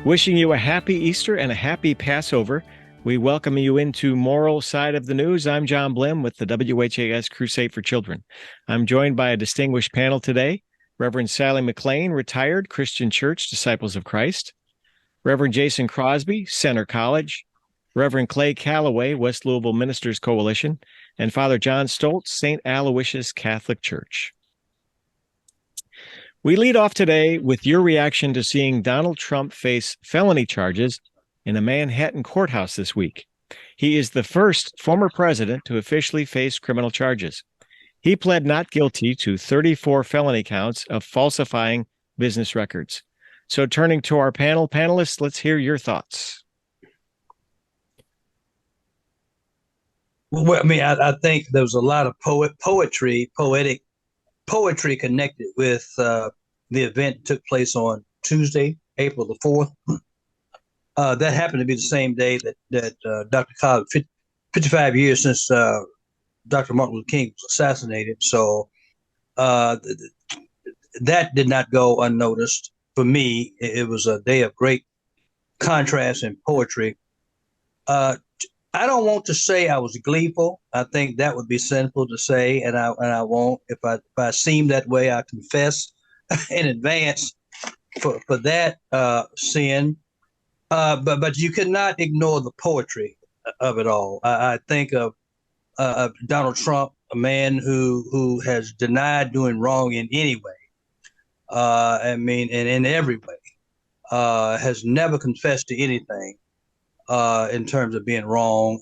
Wishing you a happy Easter and a happy Passover. We welcome you into Moral Side of the News. I'm John Blim with the WHAS Crusade for Children. I'm joined by a distinguished panel today. Reverend Sally McClain, retired Christian Church Disciples of Christ. Reverend Jason Crosby, Center College. Reverend Clay Calloway, West Louisville Ministers Coalition. And Father John Stoltz, St. Aloysius Catholic Church. We lead off today with your reaction to seeing Donald Trump face felony charges in a Manhattan courthouse this week. He is the first former president to officially face criminal charges. He pled not guilty to 34 felony counts of falsifying business records. So turning to our panelists, let's hear your thoughts. Well, I mean, I think there was a lot of poetic poetry connected with the event that took place on Tuesday, April the 4th. That happened to be the same day that Dr. Calloway, 55 years since Dr. Martin Luther King was assassinated. So that did not go unnoticed. For me, it was a day of great contrast and poetry. I don't want to say I was gleeful. I think that would be sinful to say, and I won't. If I seem that way, I confess in advance for that sin. But you cannot ignore the poetry of it all. I think of Donald Trump, a man who has denied doing wrong in any way. I mean, and in every way, has never confessed to anything. In terms of being wrong,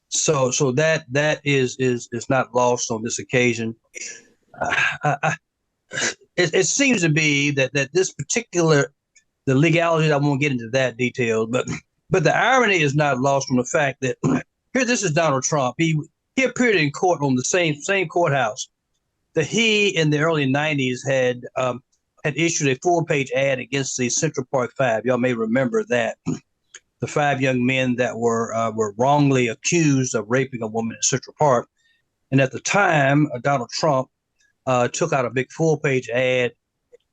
so that is not lost on this occasion. It seems to be that this particular the legality. I won't get into that detail, but the irony is not lost from the fact that here this is Donald Trump. He appeared in court on the same courthouse that he in the early '90s had issued a full-page ad against the Central Park Five. Y'all may remember that. The 5 young men that were wrongly accused of raping a woman in Central Park. And at the time, Donald Trump took out a big full-page ad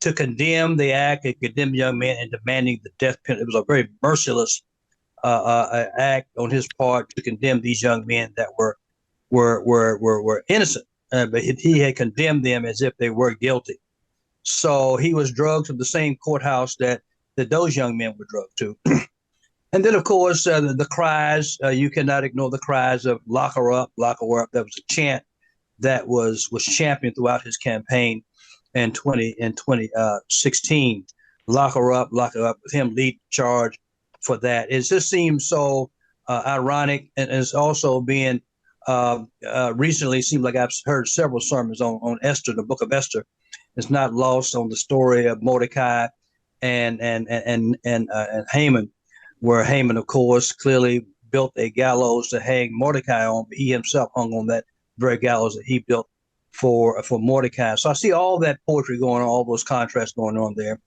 to condemn the act and condemn young men and demanding the death penalty. It was a very merciless act on his part to condemn these young men that were innocent, but he had condemned them as if they were guilty. So he was drugged to the same courthouse that those young men were drugged to. And then, of course, the cries, you cannot ignore the cries of lock her up, lock her up. That was a chant that was championed throughout his campaign in 2016. Lock her up, with him lead charge for that. It just seems so ironic, and it's also being recently seems like I've heard several sermons on Esther, the book of Esther. It's not lost on the story of Mordecai and Haman, where Haman, of course, clearly built a gallows to hang Mordecai on, but he himself hung on that very gallows that he built for Mordecai. So I see all that poetry going on, all those contrasts going on there.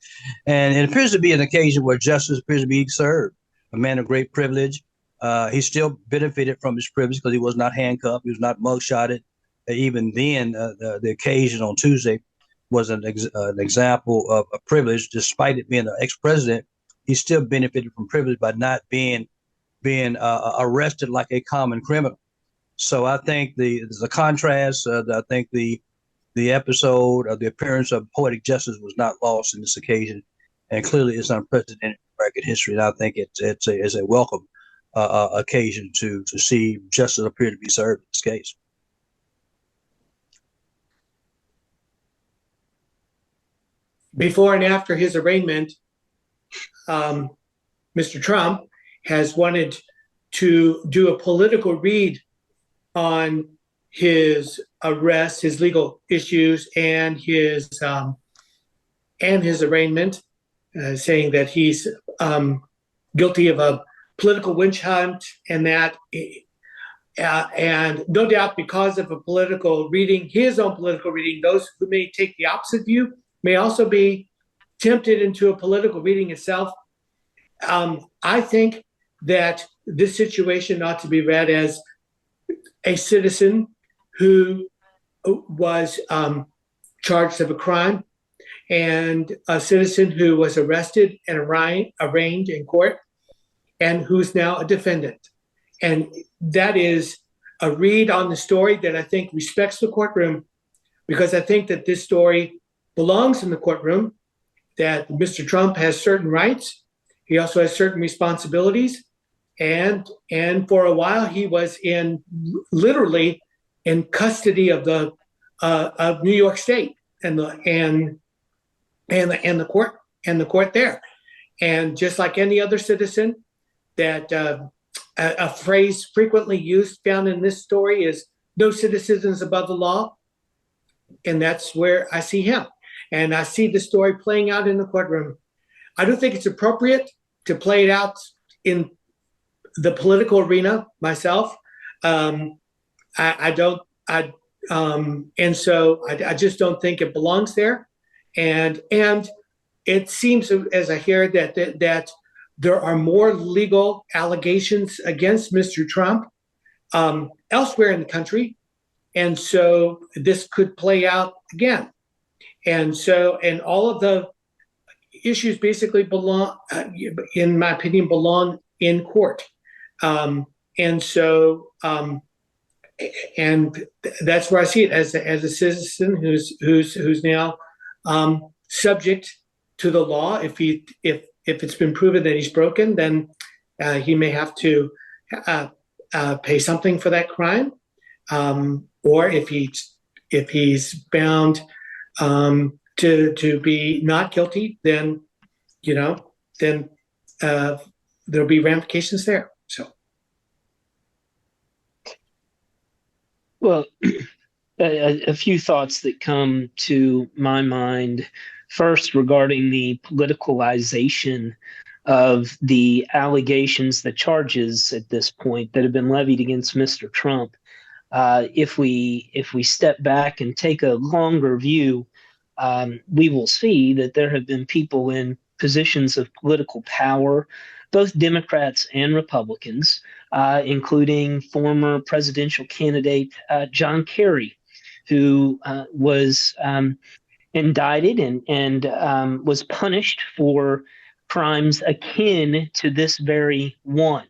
And it appears to be an occasion where justice appears to be served. A man of great privilege. He still benefited from his privilege because he was not handcuffed. He was not mugshotted. Even then, the occasion on Tuesday was an example of a privilege, despite it being an ex-president. He still benefited from privilege by not being arrested like a common criminal. So I think there's a contrast. I think the episode of the appearance of poetic justice was not lost in this occasion, and clearly it's unprecedented in American history. And I think it's a welcome occasion to see justice appear to be served in this case. Before and after his arraignment, Mr. Trump has wanted to do a political read on his arrest, his legal issues, and his arraignment, saying that he's guilty of a political witch hunt, and that, and no doubt because of a political reading, his own political reading, those who may take the opposite view may also be tempted into a political reading itself. I think that this situation ought to be read as a citizen who was charged of a crime, and a citizen who was arrested and arraigned in court and who's now a defendant. And that is a read on the story that I think respects the courtroom, because I think that this story belongs in the courtroom, that Mr. Trump has certain rights. He also has certain responsibilities. And for a while, he was literally in custody of of New York State and the court there. And just like any other citizen, that a phrase frequently used found in this story is "no citizen is above the law," and that's where I see him. And I see the story playing out in the courtroom. I don't think it's appropriate to play it out in the political arena myself. And so I just don't think it belongs there. And it seems, as I hear, that there are more legal allegations against Mr. Trump elsewhere in the country. And so this could play out again. And all of the issues basically belong, in my opinion, belong in court. And that's where I see it as a citizen who's now subject to the law. If it's been proven that he's broken, then he may have to pay something for that crime, or if he's bound to be not guilty, then there'll be ramifications there. So, well, a few thoughts that come to my mind. First, regarding the politicalization of the allegations, the charges at this point that have been levied against Mr. Trump. If we step back and take a longer view, we will see that there have been people in positions of political power, both Democrats and Republicans, including former presidential candidate John Kerry, who was indicted and was punished for crimes akin to this very one.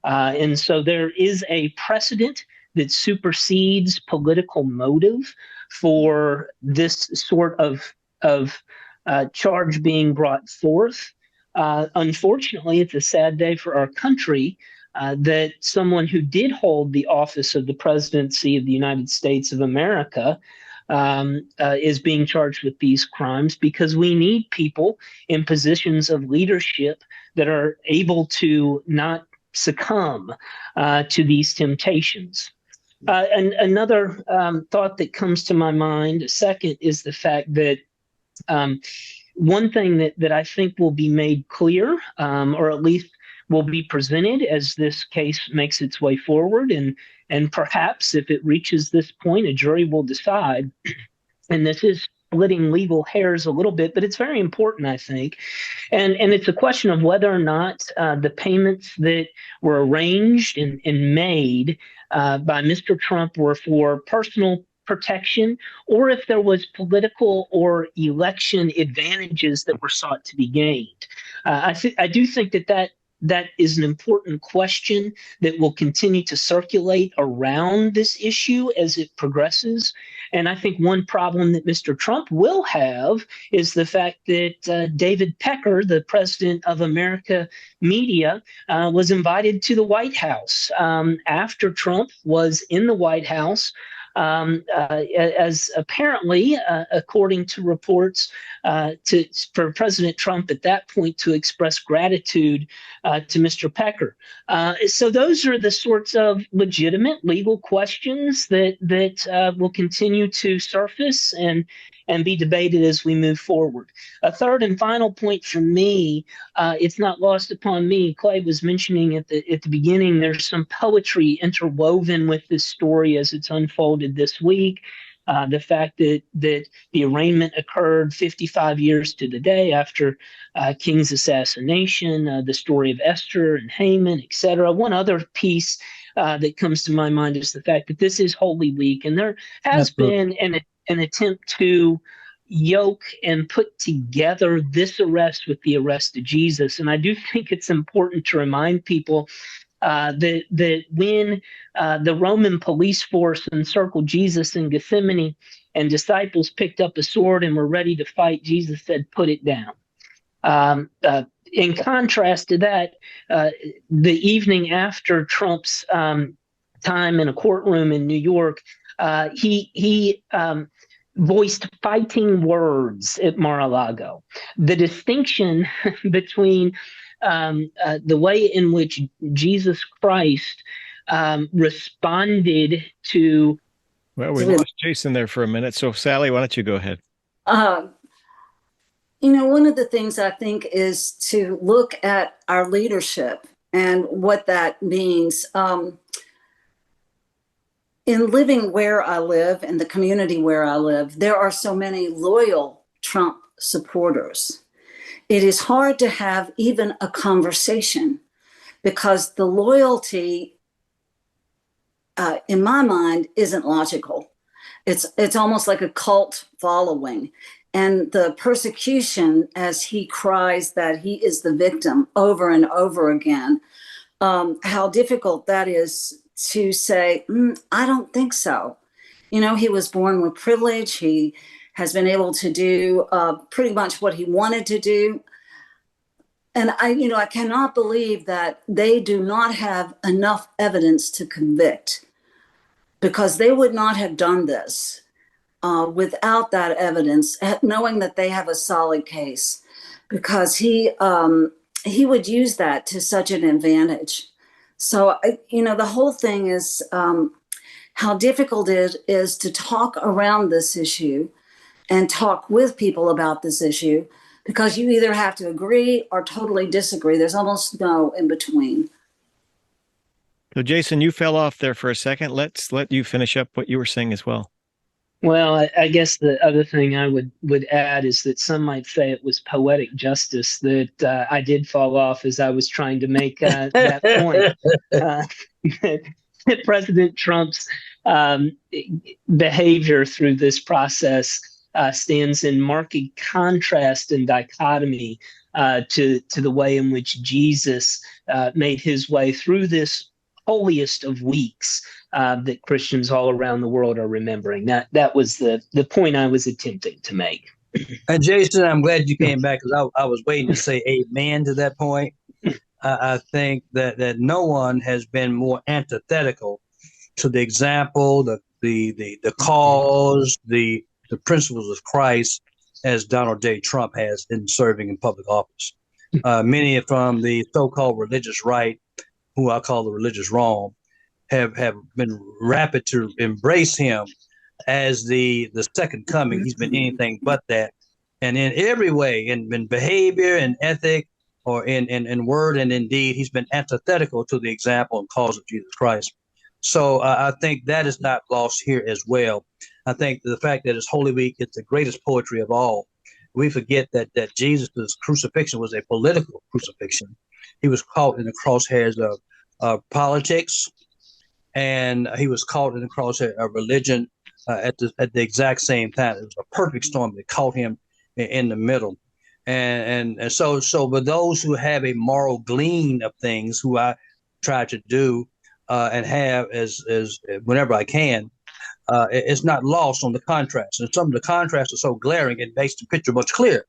And so there is a precedent that supersedes political motive for this sort of charge being brought forth. Unfortunately, it's a sad day for our country that someone who did hold the office of the presidency of the United States of America is being charged with these crimes, because we need people in positions of leadership that are able to not succumb to these temptations. And another thought that comes to my mind, second, is the fact that one thing that I think will be made clear, or at least will be presented as this case makes its way forward, and perhaps if it reaches this point, a jury will decide, and this is splitting legal hairs a little bit, but it's very important, I think. And it's a question of whether or not the payments that were arranged and made by Mr. Trump were for personal protection, or if there was political or election advantages that were sought to be gained. I do think that is an important question that will continue to circulate around this issue as it progresses. And I think one problem that Mr. Trump will have is the fact that David Pecker, the president of America Media, was invited to the White House after Trump was in the White House. As apparently, according to reports, for President Trump at that point to express gratitude to Mr. Pecker. So those are the sorts of legitimate legal questions that will continue to surface and be debated as we move forward. A third and final point for me, it's not lost upon me. Clay was mentioning at the beginning, there's some poetry interwoven with this story as it's unfolded this week. The fact that the arraignment occurred 55 years to the day after King's assassination, the story of Esther and Haman, etc. One other piece that comes to my mind is the fact that this is Holy Week, and there has been an attempt to, yoke and put together this arrest with the arrest of Jesus. And I do think it's important to remind people that when the Roman police force encircled Jesus in Gethsemane and disciples picked up a sword and were ready to fight, Jesus said, "Put it down." In contrast to that, the evening after Trump's time in a courtroom in New York, he voiced fighting words at Mar-a-Lago. The distinction between the way in which Jesus Christ responded to. Well, we lost Jason there for a minute. So, Sally, why don't you go ahead? One of the things I think is to look at our leadership and what that means. In living where I live, in the community where I live, there are so many loyal Trump supporters. It is hard to have even a conversation because the loyalty, in my mind, isn't logical. It's almost like a cult following. And the persecution, as he cries that he is the victim over and over again, how difficult that is to say, I don't think so. He was born with privilege. He has been able to do pretty much what he wanted to do. And I cannot believe that they do not have enough evidence to convict, because they would not have done this without that evidence, knowing that they have a solid case, because he would use that to such an advantage. So, the whole thing is how difficult it is to talk around this issue and talk with people about this issue, because you either have to agree or totally disagree. There's almost no in between. So, Jason, you fell off there for a second. Let's let you finish up what you were saying as well. Well, I guess the other thing I would add is that some might say it was poetic justice that I did fall off as I was trying to make that point. That President Trump's behavior through this process stands in marked contrast and dichotomy to the way in which Jesus made his way through this holiest of weeks that Christians all around the world are remembering. That was the point I was attempting to make. And Jason, I'm glad you came back, because I was waiting to say amen to that point. I think that no one has been more antithetical to the example, the cause, the principles of Christ as Donald J. Trump has in serving in public office. Many from the so-called religious right, who I call the religious wrong, have been rapid to embrace him as the second coming. He's been anything but that. And in every way, in behavior and ethic, or in word and in deed, he's been antithetical to the example and cause of Jesus Christ. So I think that is not lost here as well. I think the fact that it's Holy Week, it's the greatest poetry of all. We forget that Jesus' crucifixion was a political crucifixion. He was caught in the crosshairs of politics, and he was caught in the crosshairs of religion at the exact same time. It was a perfect storm that caught him in the middle. And so for those who have a moral glean of things, who I try to do and have as whenever I can, it's not lost on the contrast. And some of the contrasts are so glaring, it makes the picture much clearer.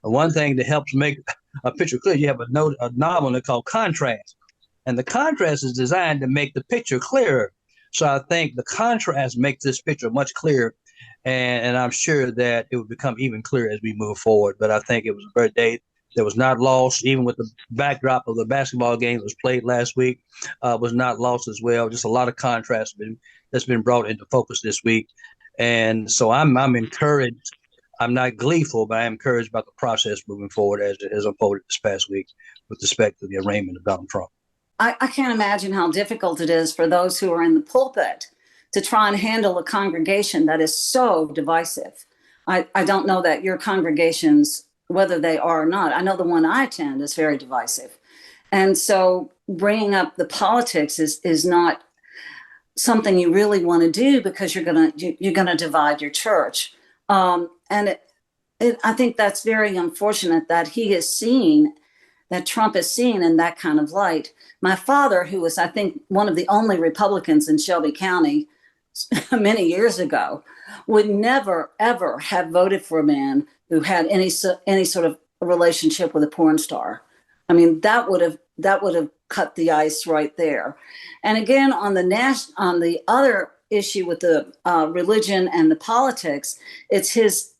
One thing that helps make a picture clear, you have a novel called Contrast. And the contrast is designed to make the picture clearer. So I think the contrast makes this picture much clearer. And I'm sure that it will become even clearer as we move forward. But I think it was a birthday that was not lost, even with the backdrop of the basketball game that was played last week, was not lost as well. Just a lot of contrast that's been brought into focus this week. And so I'm encouraged. I'm not gleeful, but I'm encouraged about the process moving forward as it has unfolded this past week with respect to the arraignment of Donald Trump. I can't imagine how difficult it is for those who are in the pulpit to try and handle a congregation that is so divisive. I don't know that your congregations, whether they are or not, I know the one I attend is very divisive. And so bringing up the politics is not something you really want to do, because you're gonna divide your church. And I think that's very unfortunate that that Trump is seen in that kind of light. My father, who was, I think, one of the only Republicans in Shelby County many years ago, would never, ever have voted for a man who had any sort of relationship with a porn star. I mean, that would have cut the ice right there. And again, on the other issue with the religion and the politics, it's his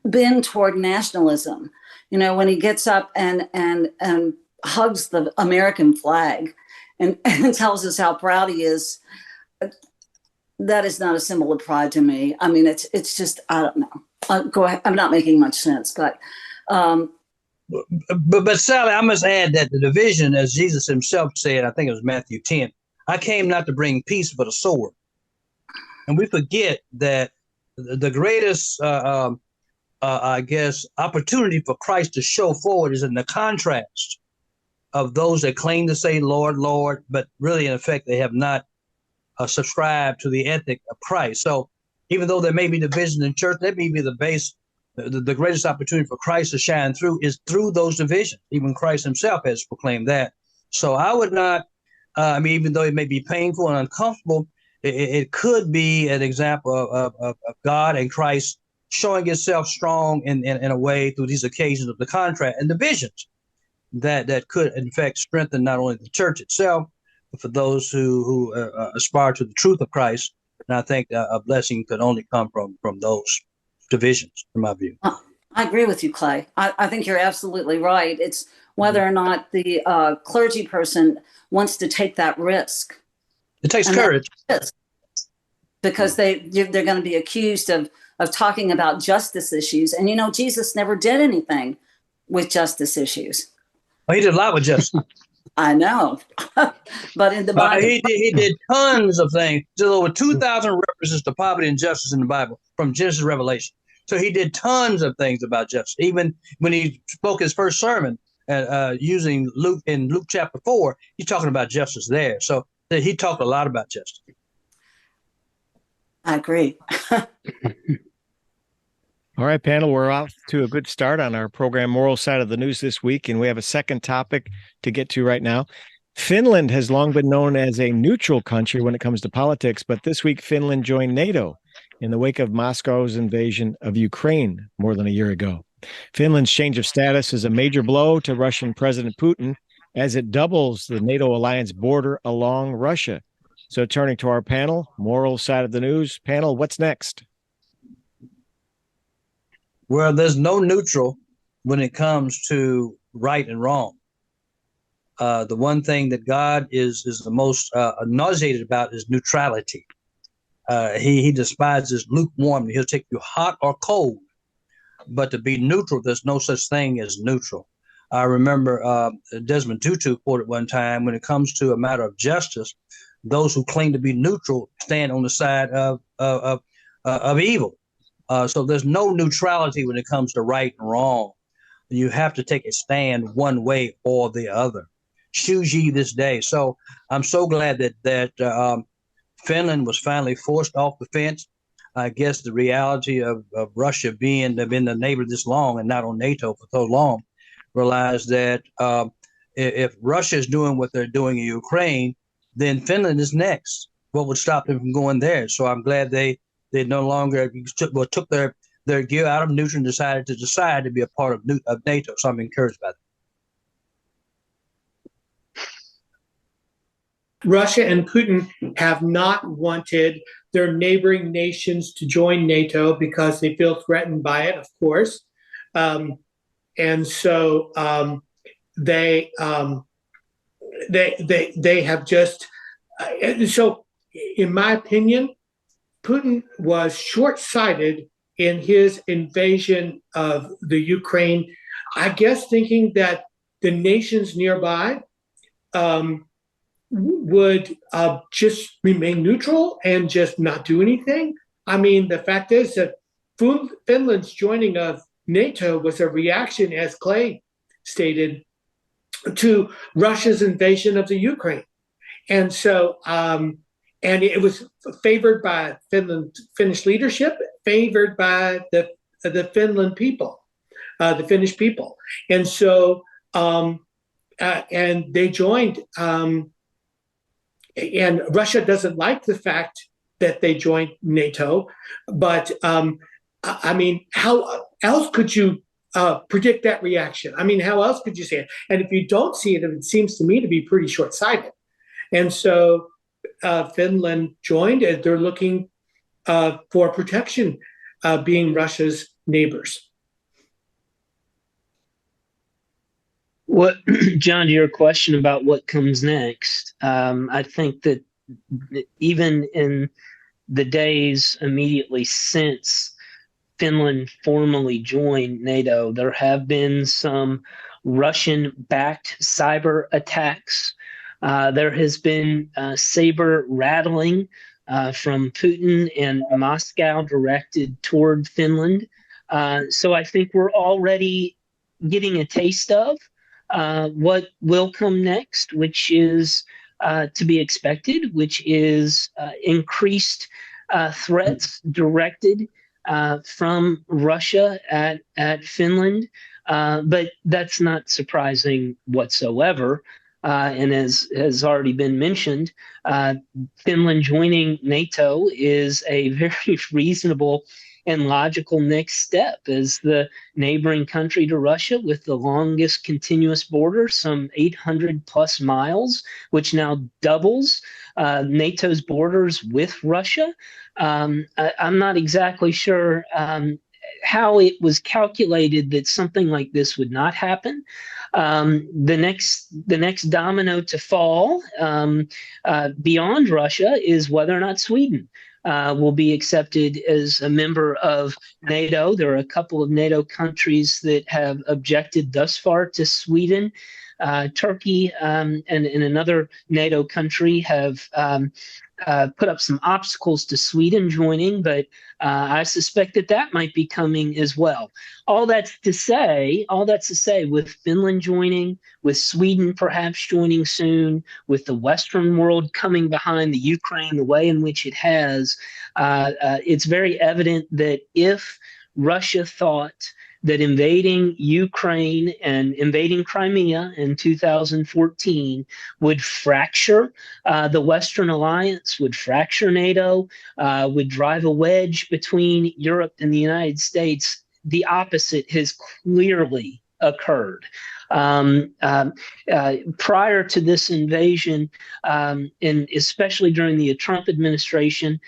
bend toward nationalism. You know, when he gets up and hugs the American flag and tells us how proud he is, that is not a symbol of pride to me. I mean, it's just, I don't know. Go ahead. I'm not making much sense, but Sally, I must add that the division, as Jesus himself said, I think it was Matthew 10, I came not to bring peace but a sword. And we forget that the greatest, I guess, opportunity for Christ to show forward is in the contrast of those that claim to say, Lord, Lord, but really, in effect, they have not subscribed to the ethic of Christ. So even though there may be division in church, that may be the base. The greatest opportunity for Christ to shine through is through those divisions. Even Christ himself has proclaimed that. So I would not, even though it may be painful and uncomfortable, it could be an example of God and Christ showing itself strong in a way through these occasions of the contrast and divisions that could, in fact, strengthen not only the church itself, but for those who aspire to the truth of Christ. And I think a blessing could only come from those divisions, in my view. I agree with you, Clay. I think you're absolutely right. It's whether or not the clergy person wants to take that risk. It takes courage. Because they're going to be accused of talking about justice issues. And, you know, Jesus never did anything with justice issues. Well, he did a lot with justice. I know. But in the Bible, he did tons of things. There's over 2,000 references to poverty and justice in the Bible from Genesis to Revelation. So he did tons of things about justice. Even when he spoke his first sermon using Luke in Luke chapter 4, he's talking about justice there. So he talked a lot about justice. I agree. All right, panel, we're off to a good start on our program, Moral Side of the News this week, and we have a second topic to get to right now. Finland has long been known as a neutral country when it comes to politics, but this week Finland joined NATO in the wake of Moscow's invasion of Ukraine more than a year ago. Finland's change of status is a major blow to Russian President Putin as it doubles the NATO alliance border along Russia. So turning to our panel, Moral Side of the News. Panel, what's next? Well, there's no neutral when it comes to right and wrong. The one thing that God is the most nauseated about is neutrality. He despises lukewarm. He'll take you hot or cold. But to be neutral, there's no such thing as neutral. I remember Desmond Tutu quoted one time, when it comes to a matter of justice, those who claim to be neutral stand on the side of evil. So there's no neutrality when it comes to right and wrong. You have to take a stand one way or the other. Choose ye this day. So I'm so glad that Finland was finally forced off the fence. I guess the reality of Russia being the neighbor this long and not on NATO for so long, realized that if Russia is doing what they're doing in Ukraine, then Finland is next. What would stop them from going there? So I'm glad they no longer took their gear out of neutral and decided to be a part of NATO. So I'm encouraged by that. Russia and Putin have not wanted their neighboring nations to join NATO because they feel threatened by it, of course. And so they have just so, in my opinion, Putin was short-sighted in his invasion of the Ukraine, I guess thinking that the nations nearby would just remain neutral and just not do anything. I mean, the fact is that Finland's joining of NATO was a reaction, as Clay stated, to Russia's invasion of the Ukraine. And so, and it was favored by Finnish leadership, favored by the the Finland people, the Finnish people, and so and they joined. And Russia doesn't like the fact that they joined NATO, but I mean, how else could you predict that reaction? I mean, how else could you say it? And if you don't see it, it seems to me to be pretty short-sighted. And so Finland joined, and they're looking for protection, being Russia's neighbors. What, John, to your question about what comes next, I think that even in the days immediately since Finland formally joined NATO, there have been some Russian-backed cyber attacks. There has been saber rattling from Putin and Moscow directed toward Finland. So I think we're already getting a taste of what will come next, which is to be expected, which is increased threats directed from Russia at Finland. But that's not surprising whatsoever. And as has already been mentioned, Finland joining NATO is a very reasonable and logical next step as the neighboring country to Russia with the longest continuous border, some 800 plus miles, which now doubles NATO's borders with Russia. I'm not exactly sure how it was calculated that something like this would not happen. The next domino to fall beyond Russia is whether or not Sweden will be accepted as a member of NATO. There are a couple of NATO countries that have objected thus far to Sweden. Turkey and another NATO country have put up some obstacles to Sweden joining, but I suspect that might be coming as well. All that's to say, with Finland joining, with Sweden perhaps joining soon, with the Western world coming behind the Ukraine the way in which it has, it's very evident that if Russia thought that invading Ukraine and invading Crimea in 2014 would fracture the Western alliance, would fracture NATO, would drive a wedge between Europe and the United States, the opposite has clearly occurred. Prior to this invasion, and especially during the Trump administration,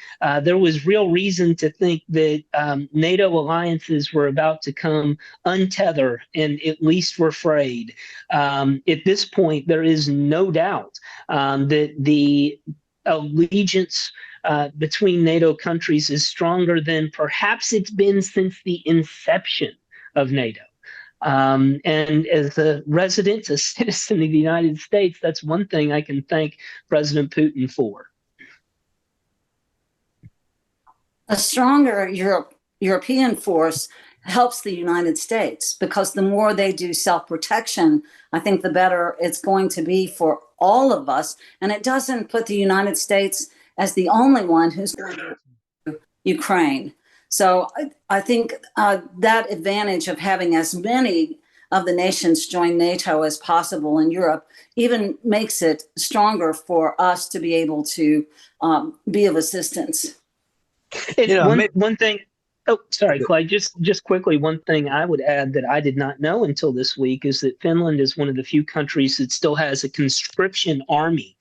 there was real reason to think that NATO alliances were about to come untethered and at least were frayed. At this point, there is no doubt that the allegiance between NATO countries is stronger than perhaps it's been since the inception of NATO. And as a resident, a citizen of the United States, that's one thing I can thank President Putin for. A stronger European force helps the United States because the more they do self-protection, I think the better it's going to be for all of us. And it doesn't put the United States as the only one who's going to Ukraine. So I think that advantage of having as many of the nations join NATO as possible in Europe even makes it stronger for us to be able to be of assistance. One thing. Oh, sorry, Clay. Just quickly, one thing I would add that I did not know until this week is that Finland is one of the few countries that still has a conscription army.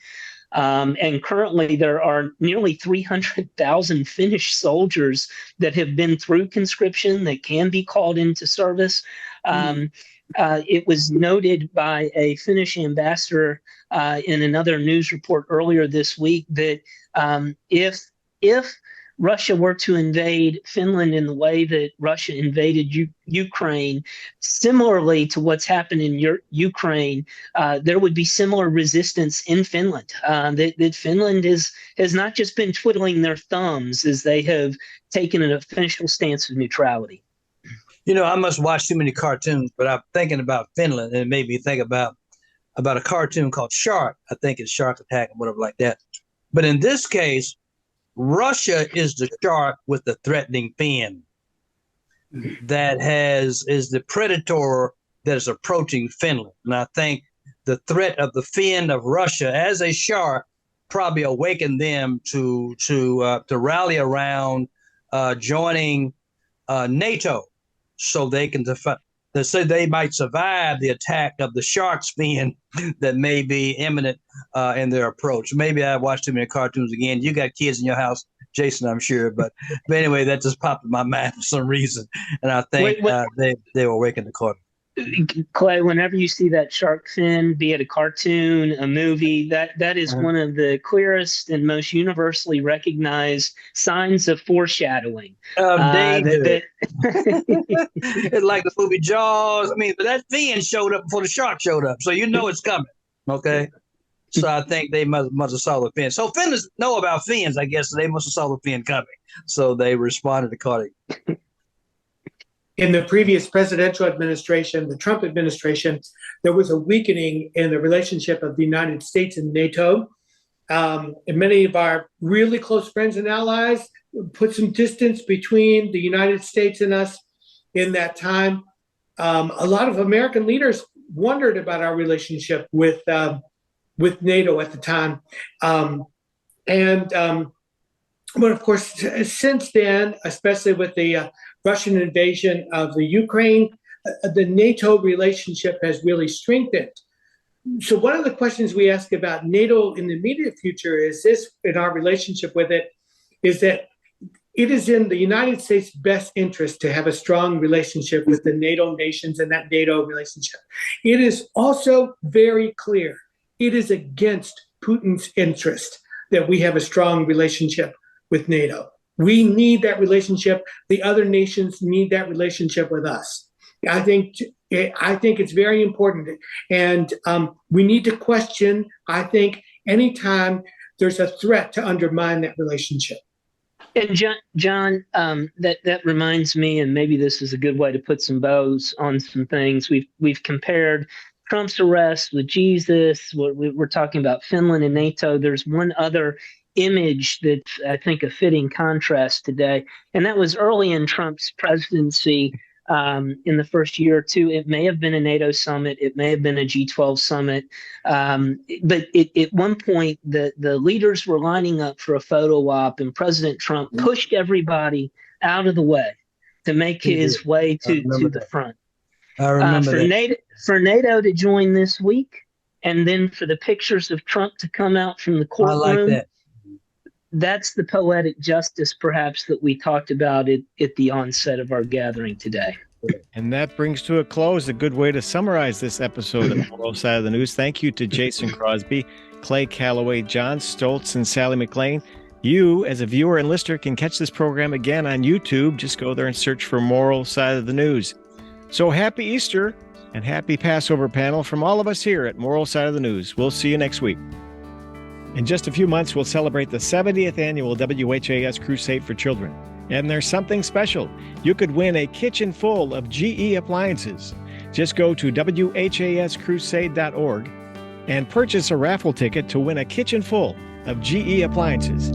And currently there are nearly 300,000 Finnish soldiers that have been through conscription that can be called into service. It was noted by a Finnish ambassador in another news report earlier this week that if Russia were to invade Finland in the way that Russia invaded Ukraine, similarly to what's happened in Ukraine, there would be similar resistance in Finland. That Finland has not just been twiddling their thumbs as they have taken an official stance of neutrality. I must watch too many cartoons, but I'm thinking about Finland, and it made me think about a cartoon called Shark. I think it's Shark Attack or whatever like that. But in this case, Russia is the shark with the threatening fin. that is the predator that is approaching Finland. And I think the threat of the fin of Russia as a shark probably awakened them to rally around joining NATO, so they can so they might survive the attack of the shark's fin that may be imminent in their approach. Maybe I watched too many cartoons again. You got kids in your house, Jason, I'm sure, but anyway, that just popped in my mind for some reason, and I think they were awakened the court. Clay, whenever you see that shark fin, be it a cartoon, a movie, that is one of the clearest and most universally recognized signs of foreshadowing. It's like the movie Jaws. I mean, but that fin showed up before the shark showed up, so you know it's coming. Okay, so I think they must have saw the fin. So Finns know about fins, I guess. So they must have saw the fin coming, so they responded accordingly. In the previous presidential administration, the Trump administration, there was a weakening in the relationship of the United States and NATO. And many of our really close friends and allies put some distance between the United States and us in that time. A lot of American leaders wondered about our relationship with NATO at the time. But of course, since then, especially with the Russian invasion of the Ukraine, the NATO relationship has really strengthened. So one of the questions we ask about NATO in the immediate future is this, in our relationship with it, is that it is in the United States' best interest to have a strong relationship with the NATO nations and that NATO relationship. It is also very clear it is against Putin's interest that we have a strong relationship with NATO. We need that relationship. The other nations need that relationship with us. I think it's very important. And we need to question, I think, anytime there's a threat to undermine that relationship. And John, that reminds me, and maybe this is a good way to put some bows on some things. We've compared Trump's arrest with Jesus. We're talking about Finland and NATO. There's one other image that's, I think, a fitting contrast today, and that was early in Trump's presidency. In the first year or two, it may have been a NATO summit, it may have been a G12 summit, but at one point the leaders were lining up for a photo op, and President Trump pushed everybody out of the way to make his way to the front. I remember for NATO to join this week, and then for the pictures of Trump to come out from the courtroom. I like that. That's the poetic justice, perhaps, that we talked about at the onset of our gathering today. And that brings to a close a good way to summarize this episode of Moral Side of the News. Thank you to Jason Crosby, Clay Calloway, John Stoltz, and Sally McClain. You, as a viewer and listener, can catch this program again on YouTube. Just go there and search for Moral Side of the News. So happy Easter and happy Passover, panel, from all of us here at Moral Side of the News. We'll see you next week. In just a few months, we'll celebrate the 70th annual WHAS Crusade for Children. And there's something special. You could win a kitchen full of GE appliances. Just go to WHAScrusade.org and purchase a raffle ticket to win a kitchen full of GE appliances.